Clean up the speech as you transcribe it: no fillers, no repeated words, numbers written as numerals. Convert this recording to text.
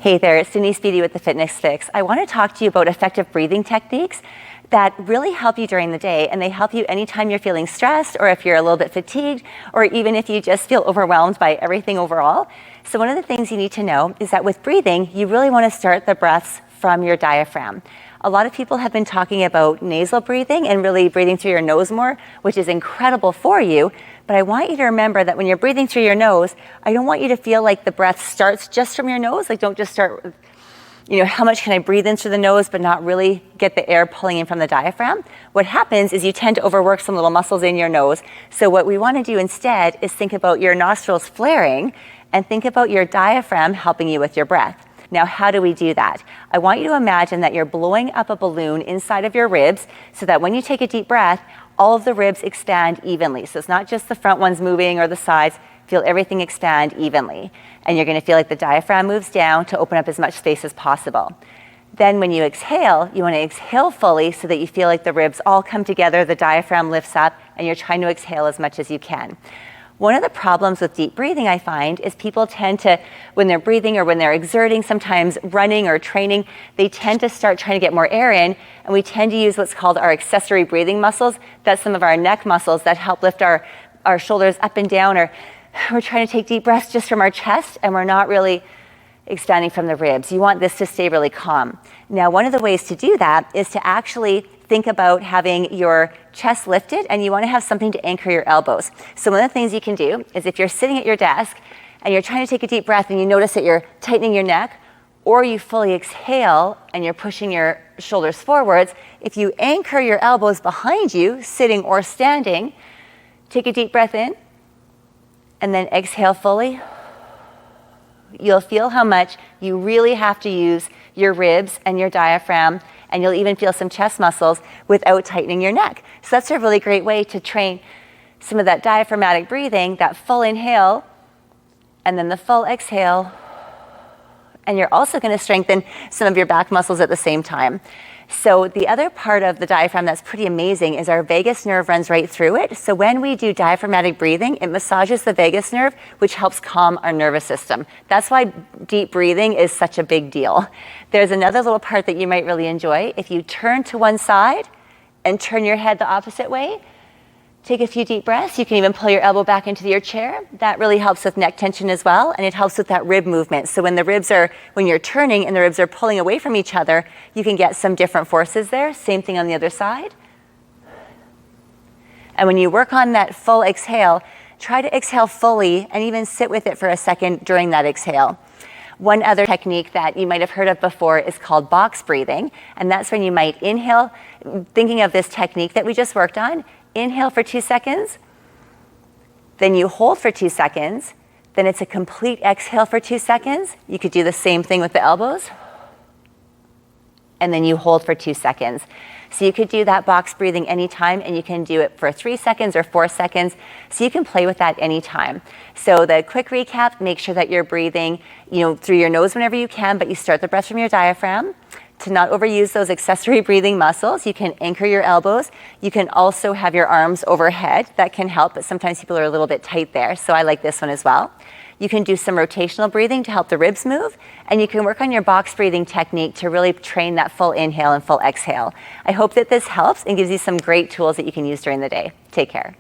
Hey there, it's Denise Beatty with the Fitness Fix. I want to talk to you about effective breathing techniques that really help you during the day, and they help you anytime you're feeling stressed or if you're a little bit fatigued or even if you just feel overwhelmed by everything overall. So one of the things you need to know is that with breathing, you really want to start the breaths from your diaphragm. A lot of people have been talking about nasal breathing and really breathing through your nose more, which is incredible for you. But I want you to remember that when you're breathing through your nose, I don't want you to feel like the breath starts just from your nose. Like, don't just start with, how much can I breathe in through the nose, but not really get the air pulling in from the diaphragm. What happens is you tend to overwork some little muscles in your nose. So what we want to do instead is think about your nostrils flaring and think about your diaphragm helping you with your breath. Now, how do we do that? I want you to imagine that you're blowing up a balloon inside of your ribs so that when you take a deep breath, all of the ribs expand evenly. So it's not just the front ones moving or the sides. Feel everything expand evenly. And you're going to feel like the diaphragm moves down to open up as much space as possible. Then when you exhale, you want to exhale fully so that you feel like the ribs all come together, the diaphragm lifts up, and you're trying to exhale as much as you can. One of the problems with deep breathing, I find, is people tend to, when they're breathing or when they're exerting, sometimes running or training, they tend to start trying to get more air in, and we tend to use what's called our accessory breathing muscles. That's some of our neck muscles that help lift our shoulders up and down, or we're trying to take deep breaths just from our chest, and we're not really expanding from the ribs. You want this to stay really calm. Now, one of the ways to do that is to actually think about having your chest lifted, and you want to have something to anchor your elbows. So one of the things you can do is if you're sitting at your desk and you're trying to take a deep breath and you notice that you're tightening your neck, or you fully exhale and you're pushing your shoulders forwards, if you anchor your elbows behind you, sitting or standing, take a deep breath in and then exhale fully. You'll feel how much you really have to use your ribs and your diaphragm, and you'll even feel some chest muscles without tightening your neck. So that's a really great way to train some of that diaphragmatic breathing, that full inhale, and then the full exhale. And you're also going to strengthen some of your back muscles at the same time. So the other part of the diaphragm that's pretty amazing is our vagus nerve runs right through it. So when we do diaphragmatic breathing, it massages the vagus nerve, which helps calm our nervous system. That's why deep breathing is such a big deal. There's another little part that you might really enjoy. If you turn to one side and turn your head the opposite way, take a few deep breaths. You can even pull your elbow back into your chair. That really helps with neck tension as well, and it helps with that rib movement. So when you're turning and the ribs are pulling away from each other, you can get some different forces there. Same thing on the other side. And when you work on that full exhale, try to exhale fully and even sit with it for a second during that exhale. One other technique that you might have heard of before is called box breathing, and that's when you might inhale, thinking of this technique that we just worked on. Inhale for 2 seconds, then you hold for 2 seconds, then it's a complete exhale for 2 seconds. You could do the same thing with the elbows, and then you hold for 2 seconds. So you could do that box breathing anytime, and you can do it for 3 seconds or 4 seconds, so you can play with that anytime. So the quick recap, make sure that you're breathing through your nose whenever you can, but you start the breath from your diaphragm. To not overuse those accessory breathing muscles, you can anchor your elbows. You can also have your arms overhead. That can help, but sometimes people are a little bit tight there, so I like this one as well. You can do some rotational breathing to help the ribs move, and you can work on your box breathing technique to really train that full inhale and full exhale. I hope that this helps and gives you some great tools that you can use during the day. Take care.